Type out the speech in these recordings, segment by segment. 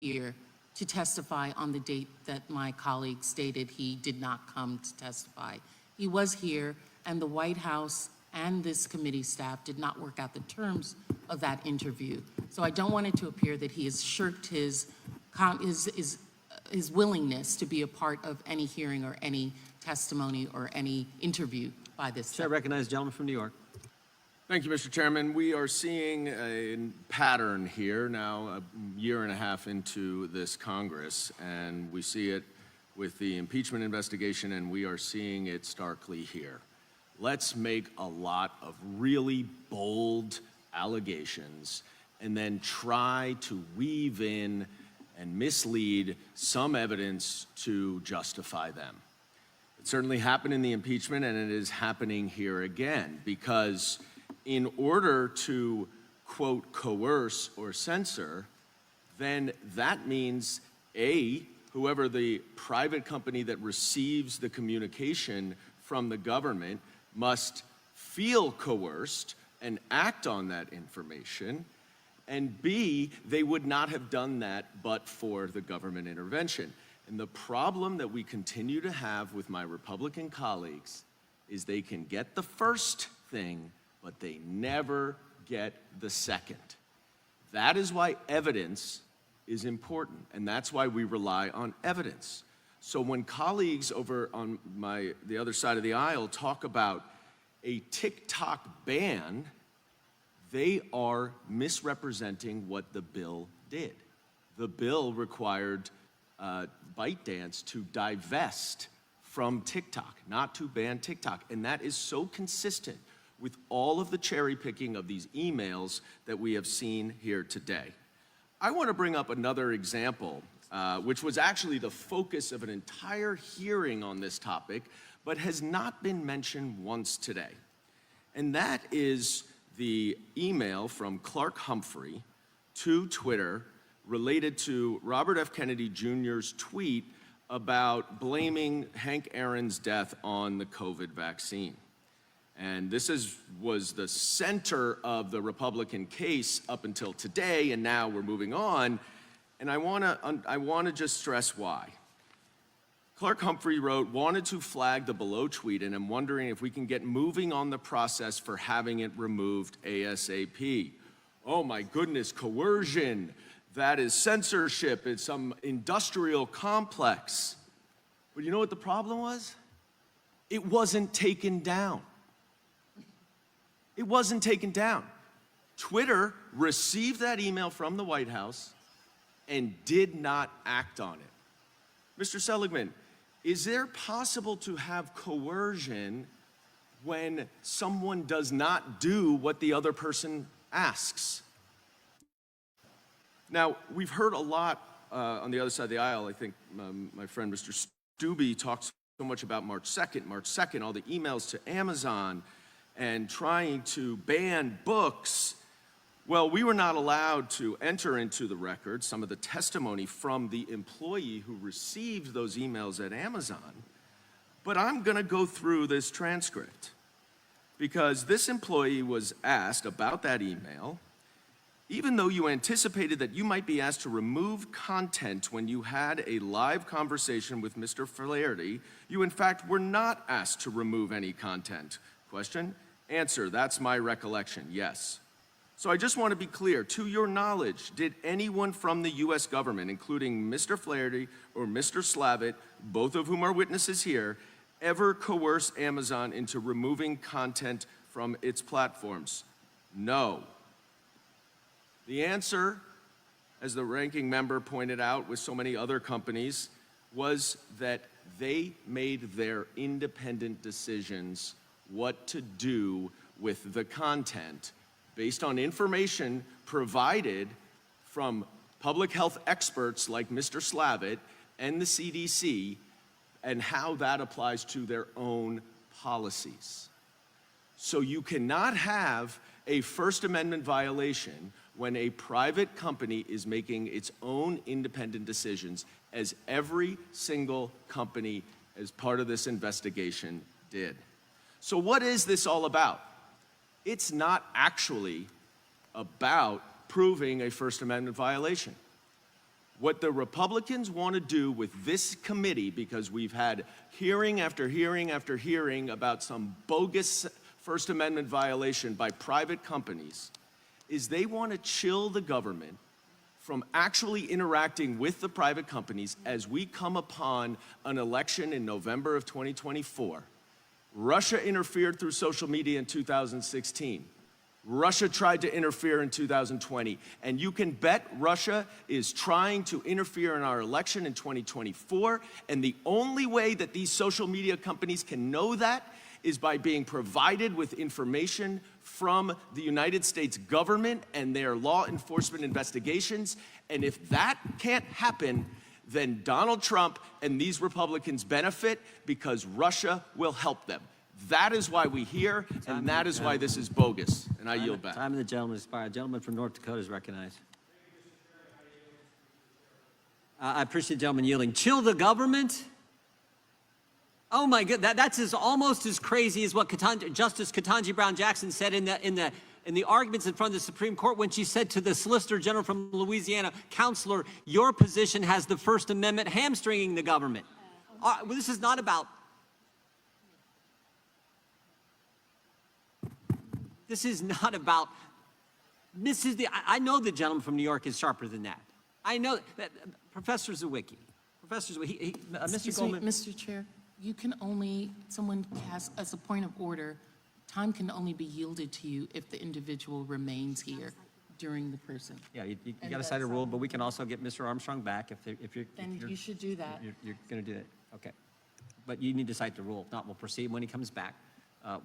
here to testify on the date that my colleague stated he did not come to testify. He was here, and the White House and this committee staff did not work out the terms of that interview. So I don't want it to appear that he has shirked his willingness to be a part of any hearing or any testimony or any interview by this. Chair recognizes the gentleman from New York. Thank you, Mr. Chairman. We are seeing a pattern here now, a year and a half into this Congress, and we see it with the impeachment investigation, and we are seeing it starkly here. Let's make a lot of really bold allegations and then try to weave in and mislead some evidence to justify them. It certainly happened in the impeachment, and it is happening here again, because in order to, quote, coerce or censor, then that means, A, whoever the private company that receives the communication from the government must feel coerced and act on that information, and B, they would not have done that but for the government intervention. And the problem that we continue to have with my Republican colleagues is they can get the first thing, but they never get the second. That is why evidence is important, and that's why we rely on evidence. So when colleagues over on the other side of the aisle talk about a TikTok ban, they are misrepresenting what the bill did. The bill required ByteDance to divest from TikTok, not to ban TikTok, and that is so consistent with all of the cherry picking of these emails that we have seen here today. I want to bring up another example, which was actually the focus of an entire hearing on this topic, but has not been mentioned once today. And that is the email from Clark Humphrey to Twitter related to Robert F. Kennedy Jr.'s tweet about blaming Hank Aaron's death on the COVID vaccine. And this was the center of the Republican case up until today, and now we're moving on. And I wanna just stress why. Clark Humphrey wrote, wanted to flag the below tweet, and I'm wondering if we can get moving on the process for having it removed ASAP. Oh my goodness, coercion. That is censorship. It's some industrial complex. But you know what the problem was? It wasn't taken down. It wasn't taken down. Twitter received that email from the White House and did not act on it. Mr. Seligman, is there possible to have coercion when someone does not do what the other person asks? Now, we've heard a lot on the other side of the aisle. I think my friend Mr. Stubbe talks so much about March 2nd, all the emails to Amazon, and trying to ban books. Well, we were not allowed to enter into the record some of the testimony from the employee who received those emails at Amazon, but I'm gonna go through this transcript because this employee was asked about that email. Even though you anticipated that you might be asked to remove content when you had a live conversation with Mr. Flaherty, you in fact were not asked to remove any content. Question? Answer, that's my recollection, yes. So I just want to be clear, to your knowledge, did anyone from the US government, including Mr. Flaherty or Mr. Slavitt, both of whom are witnesses here, ever coerce Amazon into removing content from its platforms? No. The answer, as the ranking member pointed out with so many other companies, was that they made their independent decisions what to do with the content based on information provided from public health experts like Mr. Slavitt and the CDC and how that applies to their own policies. So you cannot have a First Amendment violation when a private company is making its own independent decisions, as every single company as part of this investigation did. So what is this all about? It's not actually about proving a First Amendment violation. What the Republicans want to do with this committee, because we've had hearing after hearing after hearing about some bogus First Amendment violation by private companies, is they want to chill the government from actually interacting with the private companies as we come upon an election in November of 2024. Russia interfered through social media in 2016. Russia tried to interfere in 2020, and you can bet Russia is trying to interfere in our election in 2024, and the only way that these social media companies can know that is by being provided with information from the United States government and their law enforcement investigations. And if that can't happen, then Donald Trump and these Republicans benefit because Russia will help them. That is why we're here, and that is why this is bogus. And I yield back. Time of the gentleman expired. Gentleman from North Dakota is recognized. I appreciate the gentleman yielding. Chill the government? Oh my God, that's almost as crazy as what Justice Ketanji Brown Jackson said in the arguments in front of the Supreme Court when she said to the Solicitor General from Louisiana, "Counselor, your position has the First Amendment hamstringing the government." Well, this is not about. This is not about. I know the gentleman from New York is sharper than that. I know that Professor Zawicki, Mr. Goldman. Mr. Chair, you can only, someone has, as a point of order, time can only be yielded to you if the individual remains here during the person. Yeah, you got to cite a rule, but we can also get Mr. Armstrong back if you're. Then you should do that. You're going to do that. Okay, but you need to cite the rule. If not, we'll proceed. When he comes back,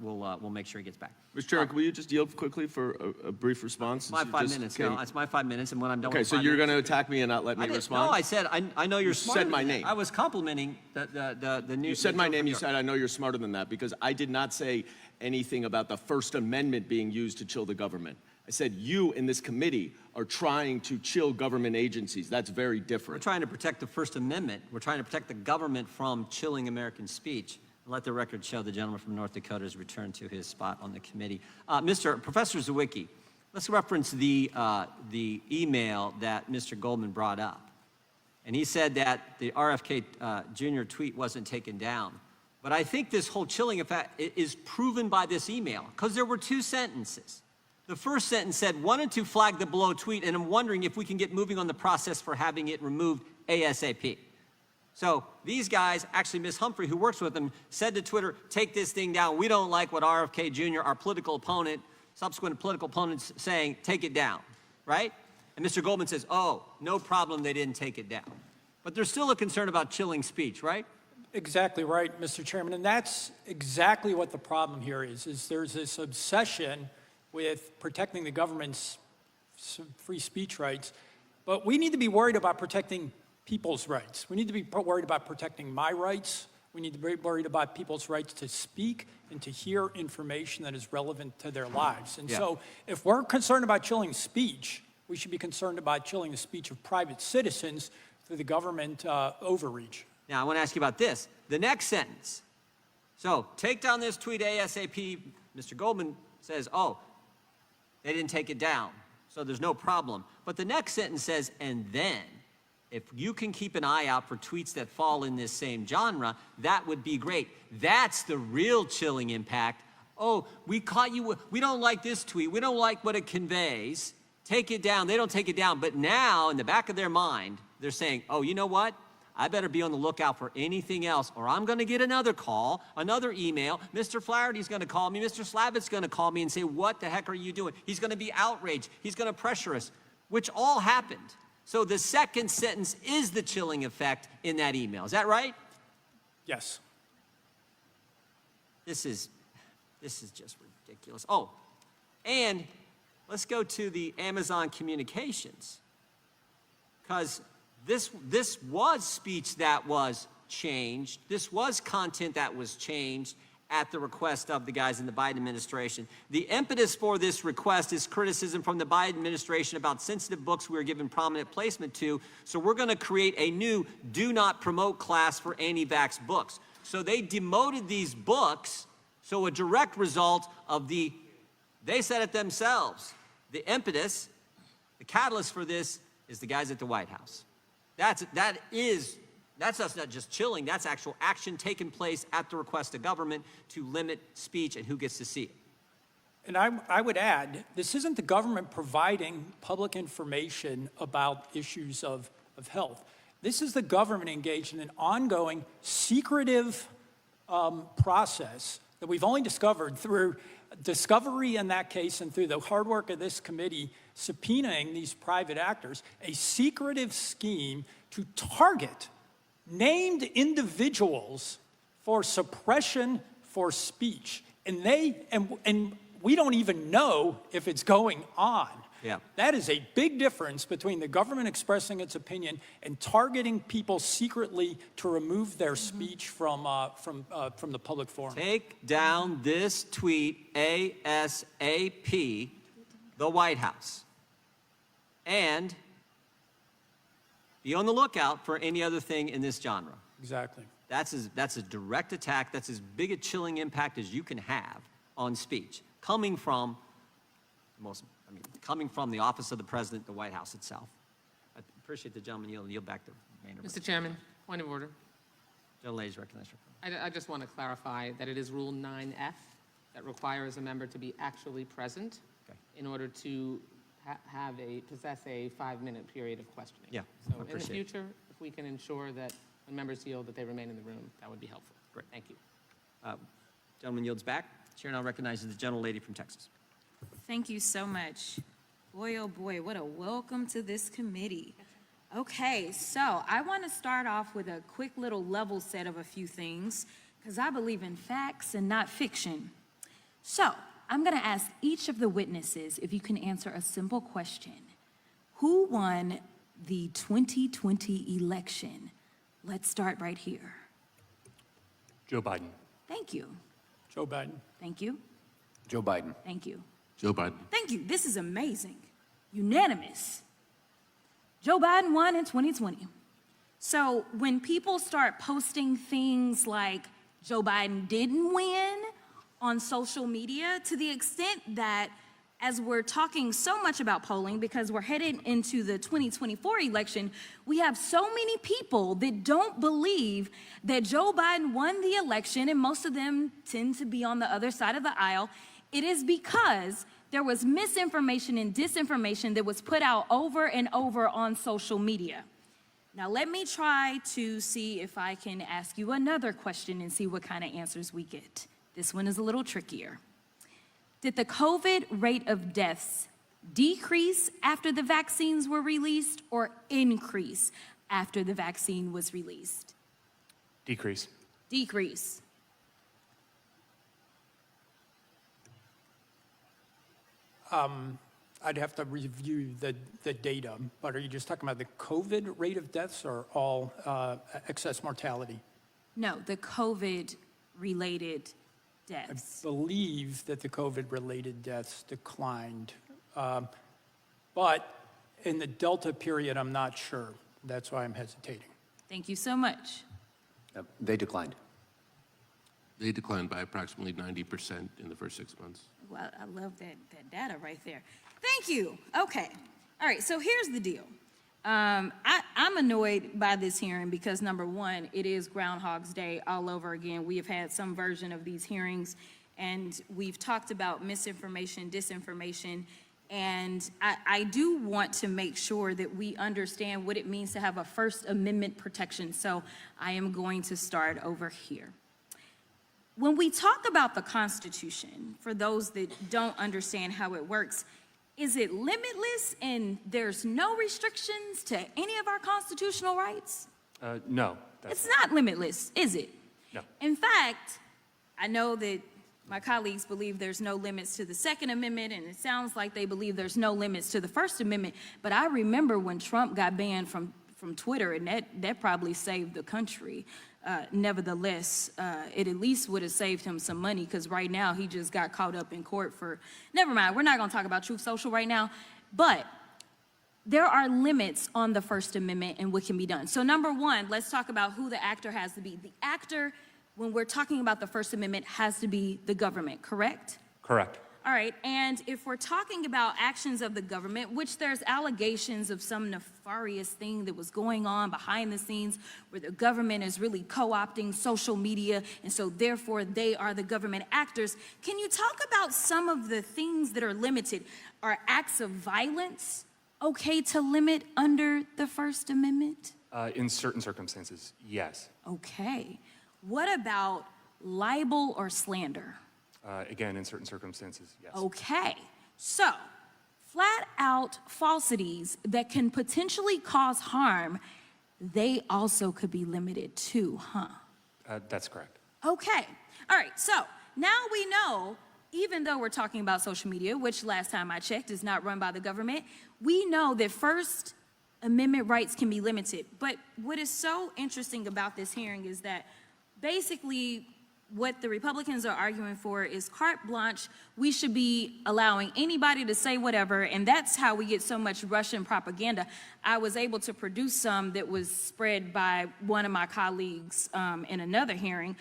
we'll make sure he gets back. Mr. Chairman, will you just yield quickly for a brief response? My 5 minutes. No, it's my 5 minutes, and when I'm done. Okay, with so you're going to attack me and not let me respond? No, I said I know you're smarter. You said my than name. that. I was complimenting the new. You said my name. You said I know you're smarter than that because I did not say anything about the First Amendment being used to chill the government. I said you in this committee are trying to chill government agencies. That's very different. We're trying to protect the First Amendment. We're trying to protect the government from chilling American speech. Let the record show the gentleman from North Dakota has returned to his spot on the committee. Professor Zawicki, let's reference the email that Mr. Goldman brought up. And he said that the RFK Jr. tweet wasn't taken down. But I think this whole chilling effect is proven by this email, because there were two sentences. The first sentence said, "Wanted to flag the below tweet, and I'm wondering if we can get moving on the process for having it removed ASAP." So these guys, actually Ms. Humphrey, who works with them, said to Twitter, "Take this thing down. We don't like what RFK Jr., our political opponent, subsequent political opponents saying, take it down," right? And Mr. Goldman says, "Oh, no problem, they didn't take it down." But there's still a concern about chilling speech, right? Exactly right, Mr. Chairman, and that's exactly what the problem here is there's this obsession with protecting the government's free speech rights, but we need to be worried about protecting people's rights. We need to be worried about protecting my rights. We need to be worried about people's rights to speak and to hear information that is relevant to their lives. And so if we're concerned about chilling speech, we should be concerned about chilling the speech of private citizens through the government overreach. Now, I want to ask you about this. The next sentence. So, take down this tweet ASAP. Mr. Goldman says, "Oh, they didn't take it down, so there's no problem." But the next sentence says, "And then, if you can keep an eye out for tweets that fall in this same genre, that would be great." That's the real chilling impact. "Oh, we caught you. We don't like this tweet. We don't like what it conveys. Take it down." They don't take it down. But now, in the back of their mind, they're saying, "Oh, you know what? I better be on the lookout for anything else, or I'm going to get another call, another email. Mr. Flaherty's going to call me. Mr. Slavitt's going to call me and say, 'What the heck are you doing?' He's going to be outraged. He's going to pressure us," which all happened. So the second sentence is the chilling effect in that email. Is that right? Yes. This is just ridiculous. Oh, and let's go to the Amazon communications, because this was speech that was changed. This was content that was changed at the request of the guys in the Biden administration. The impetus for this request is criticism from the Biden administration about sensitive books we were given prominent placement to. So we're going to create a new do not promote class for anti-vax books. So they demoted these books. So a direct result of they said it themselves. The impetus, the catalyst for this is the guys at the White House. That's us not just chilling, that's actual action taking place at the request of government to limit speech and who gets to see it. And I would add, this isn't the government providing public information about issues of health. This is the government engaged in an ongoing, secretive process that we've only discovered through discovery in that case and through the hard work of this committee subpoenaing these private actors, a secretive scheme to target named individuals for suppression for speech. And we don't even know if it's going on. Yeah. That is a big difference between the government expressing its opinion and targeting people secretly to remove their speech from the public forum. Take down this tweet ASAP, the White House. And be on the lookout for any other thing in this genre. Exactly. That's a direct attack. That's as big a chilling impact as you can have on speech, coming from the office of the president, the White House itself. I appreciate the gentleman yield back to Maynard. Mr. Chairman, point of order. Ladies recognized. I just want to clarify that it is Rule 9F that requires a member to be actually present in order to possess a 5-minute period of questioning. Yeah, So I in the appreciate it. future, if we can ensure that when members yield that they remain in the room, that would be helpful. Great. Thank you. Gentleman yields back. Chair now recognizes the gentlelady from Texas. Thank you so much. Boy, oh boy, what a welcome to this committee. Okay, so I want to start off with a quick little level set of a few things, because I believe in facts and not fiction. So I'm going to ask each of the witnesses if you can answer a simple question. Who won the 2020 election? Let's start right here. Joe Biden. Thank you. Joe Biden. Thank you. Joe Biden. Thank you. Joe Biden. Thank you. This is amazing. Unanimous. Joe Biden won in 2020. So when people start posting things like Joe Biden didn't win on social media, to the extent that as we're talking so much about polling, because we're headed into the 2024 election, we have so many people that don't believe that Joe Biden won the election, and most of them tend to be on the other side of the aisle. It is because there was misinformation and disinformation that was put out over and over on social media. Now, let me try to see if I can ask you another question and see what kind of answers we get. This one is a little trickier. Did the COVID rate of deaths decrease after the vaccines were released or increase after the vaccine was released? Decrease. Decrease. I'd have to review the data, but are you just talking about the COVID rate of deaths or all excess mortality? No, the COVID-related I deaths. believe that the COVID-related deaths declined, but in the Delta period, I'm not sure. That's why I'm hesitating. Thank you so much. They declined. They declined by approximately 90% in the first 6 months. Well, I love that data right there. Thank you. Okay. All right, so here's the deal. I'm annoyed by this hearing because, number one, it is Groundhog's Day all over again. We have had some version of these hearings, and we've talked about misinformation, disinformation, and I do want to make sure that we understand what it means to have a First Amendment protection, so I am going to start over here. When we talk about the Constitution, for those that don't understand how it works, is it limitless and there's no restrictions to any of our constitutional rights? No. It's not limitless, is it? No. In fact, I know that my colleagues believe there's no limits to the Second Amendment, and it sounds like they believe there's no limits to the First Amendment, but I remember when Trump got banned from Twitter, and that probably saved the country. Nevertheless, it at least would have saved him some money, because right now he just got caught up in court for, never mind, we're not going to talk about Truth Social right now, but there are limits on the First Amendment and what can be done. So number one, let's talk about who the actor has to be. The actor, when we're talking about the First Amendment, has to be the government, correct? Correct. All right, and if we're talking about actions of the government, which there's allegations of some nefarious thing that was going on behind the scenes where the government is really co-opting social media, and so therefore they are the government actors, can you talk about some of the things that are limited? Are acts of violence okay to limit under the First Amendment? In certain circumstances, yes. Okay. What about libel or slander? Again, in certain circumstances, yes. Okay, so flat out falsities that can potentially cause harm, they also could be limited too, huh? That's correct. Okay, all right, so now we know, even though we're talking about social media, which last time I checked is not run by the government, we know that First Amendment rights can be limited. But what is so interesting about this hearing is that basically what the Republicans are arguing for is carte blanche. We should be allowing anybody to say whatever, and that's how we get so much Russian propaganda. I was able to produce some that was spread by one of my colleagues in another hearing.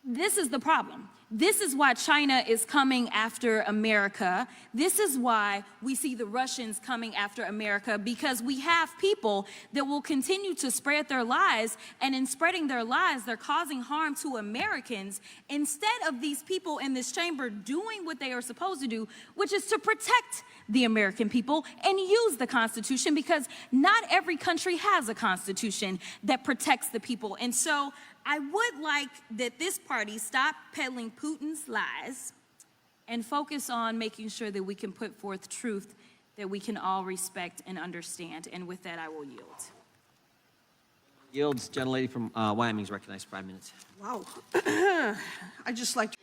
This is the problem. This is why China is coming after America. This is why we see the Russians coming after America, because we have people that will continue to spread their lies, and in spreading their lies, they're causing harm to Americans instead of these people in this chamber doing what they are supposed to do, which is to protect the American people and use the Constitution, because not every country has a Constitution that protects the people. And so I would like that this party stop peddling Putin's lies and focus on making sure that we can put forth truth that we can all respect and understand. And with that, I will yield. Yields. Gentlelady from Wyoming is recognized for 5 minutes. Wow. I just like to